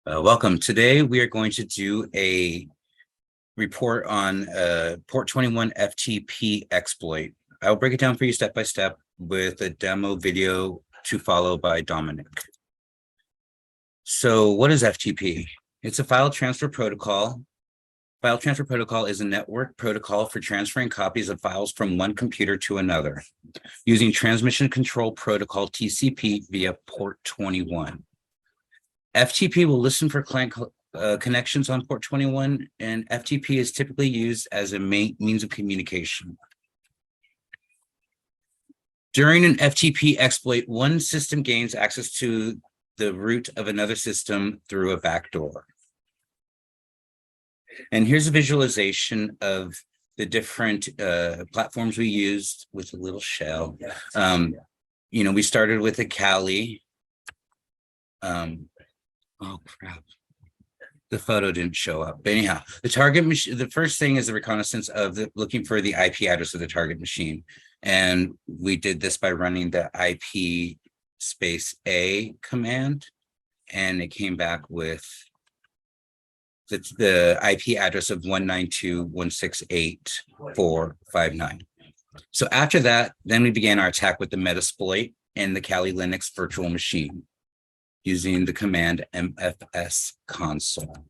Welcome. Today we are going to do a report on port 21 FTP exploit. I'll break it down for you step by step with a demo video to follow by Dominic. So what is FTP? It's a file transfer protocol. File transfer protocol is a network protocol for transferring copies of files from one computer to another using transmission control protocol TCP via port 21. FTP will listen for client connections on port 21, and FTP is typically used as a means of communication. During an FTP exploit, one system gains access to the root of another system through a backdoor. And here's a visualization of the different platforms we used with a little shell. We started with a Kali. Oh crap, the photo didn't show up. But anyhow, the target machine, the first thing is the reconnaissance of looking for the IP address of the target machine. And we did this by running the IP space A command, and it came back with the IP address of 192.168.459. So after that, then we began our attack with the Metasploit and the Kali Linux virtual machine, using the command mfs console.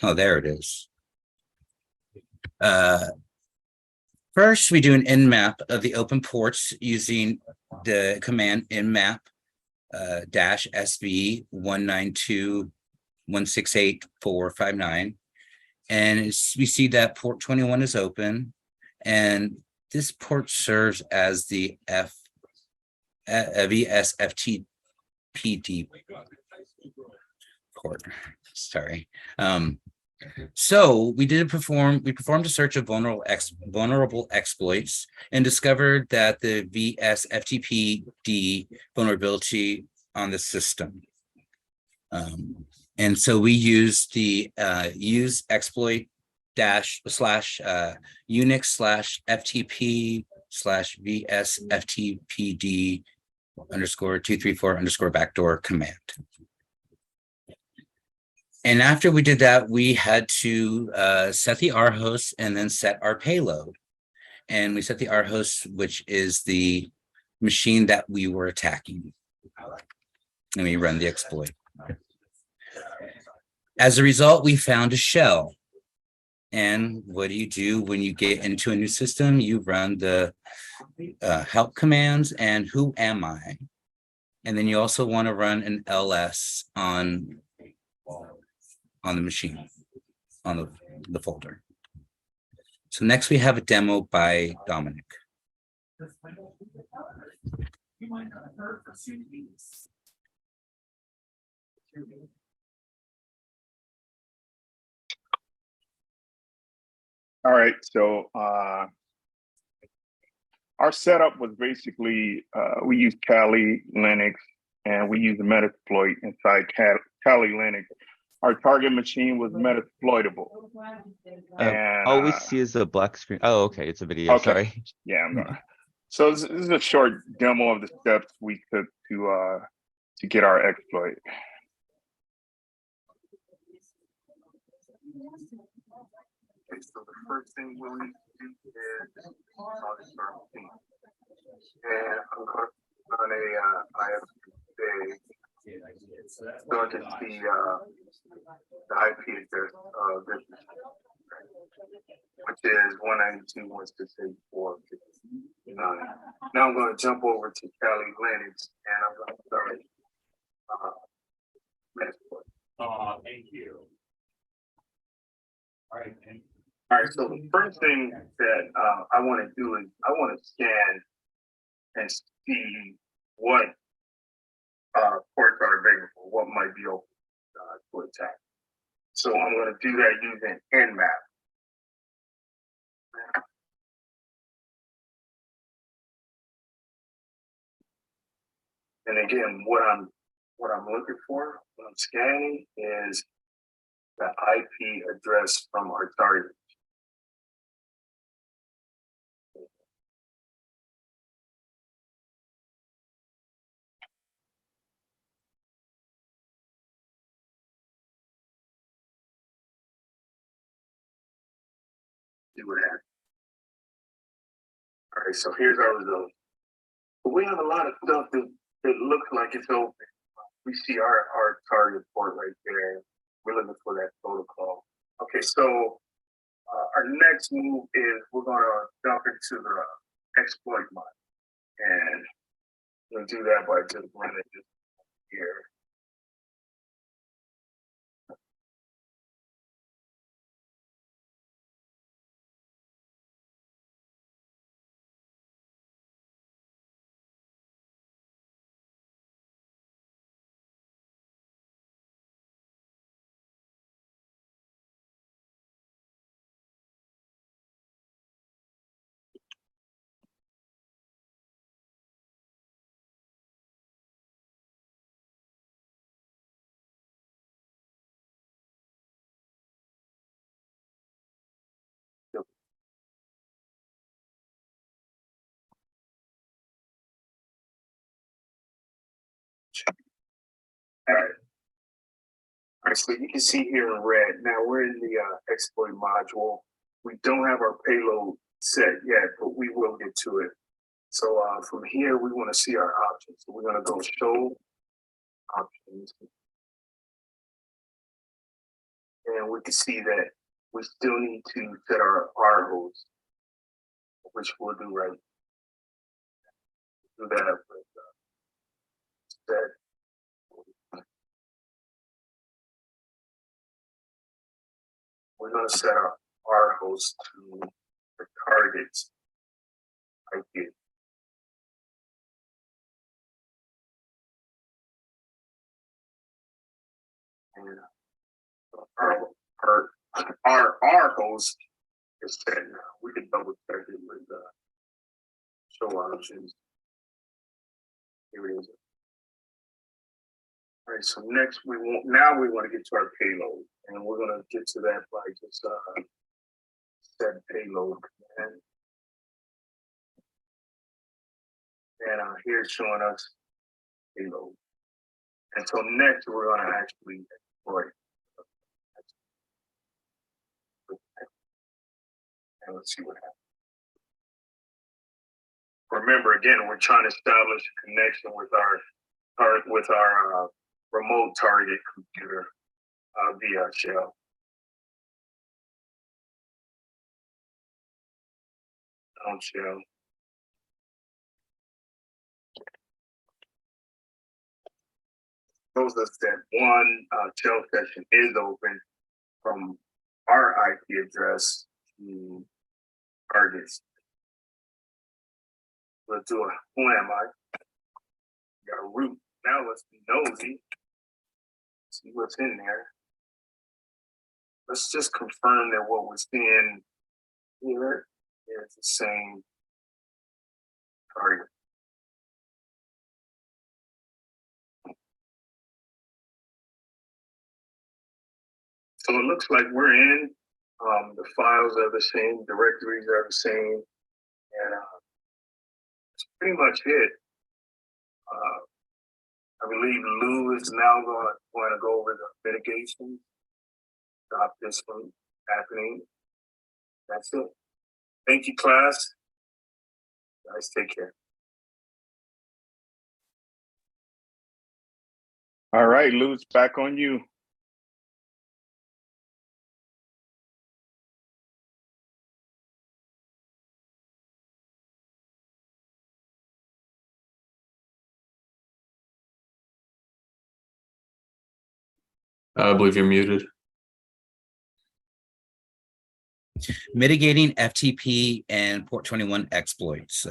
Oh, there it is. First, we do an nmap of the open ports using the command nmap -sv 192.168.459. And we see that port 21 is open, and this port serves as the VSFTPD port. Sorry. So we performed a search of vulnerable exploits and discovered that the VSFTPD vulnerability on the system. And so we used the use exploit /unix/ftp/vsftpd _234 backdoor command. And after we did that, we had to set the R host and then set our payload. And we set the R host, which is the machine that we were attacking. And we run the exploit. As a result, we found a shell. And what do you do when you get into a new system? You run the help commands and who am I? And then you also want to run an ls on the machine, on the folder. So next we have a demo by Dominic. All right, so our setup was basically we use Kali Linux and we use the Metasploit inside Kali Linux. Our target machine was Metasploitable. All we see is a black screen. Oh, okay, it's a video. Okay. Sorry. Yeah, I'm gonna. So this is a short demo of the steps we took to get our exploit. Okay, so the first thing we'll need to do is start machine. And I'm going to run a IFTP so I can see the IP address of this machine, which is 192.168.459. Now I'm going to jump over to Kali Linux and I'm going to start Metasploit. Thank you. All right, so the first thing that I want to do is I want to scan and see what ports are available, what might be open to attack. So I'm going to do that using nmap. And again, what I'm looking for when I'm scanning is the IP address from our target. See what happens. All right, so here's our result. But we have a lot of stuff that looks like it's open. We see our target port right there. We're looking for that protocol. Okay, so our next move is we're gonna jump into the exploit mod. And we'll do that by just running it here. All right, so you can see here in red. Now we're in the exploit module. We don't have our payload set yet, but we will get to it. So from here, we want to see our options. So we're going to go show options. And we can see that we still need to set our host, which we'll do right. Do that with set. We're going to set our host to the targets IP. And our host is set now. We can double check it with show options. Here it is. All right, so next we want to get to our payload, and we're going to get to that by just set payload command. And here it's showing us payload. And so next we're going to actually exploit. And let's see what happens. Remember, again, we're trying to establish a connection with our remote target computer via shell. On shell. Shows us that one shell session is open from our IP address to targets. Let's do a who am I? We got a root. Now let's be nosy. See what's in there. Let's just confirm that what we're seeing here is the same target. So it looks like we're in. The files are the same, directories are the same, and that's pretty much it. I believe Lou is now going to go over the mitigation. Stop this from happening. That's it. Thank you, class. Guys, take care. All right, Lou, it's back on you. I believe you're muted. Mitigating FTP and port 21 exploits.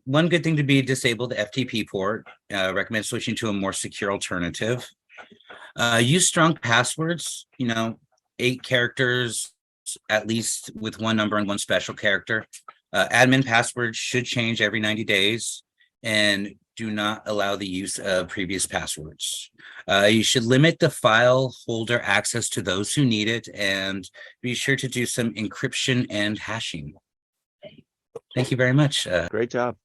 One good thing to be disable the FTP port. Recommend switching to a more secure alternative. Use strong passwords, 8 characters, at least with one number and one special character. Admin passwords should change every 90 days and do not allow the use of previous passwords. You should limit the file holder access to those who need it, and be sure to do some encryption and hashing. Thank you very much. Great job.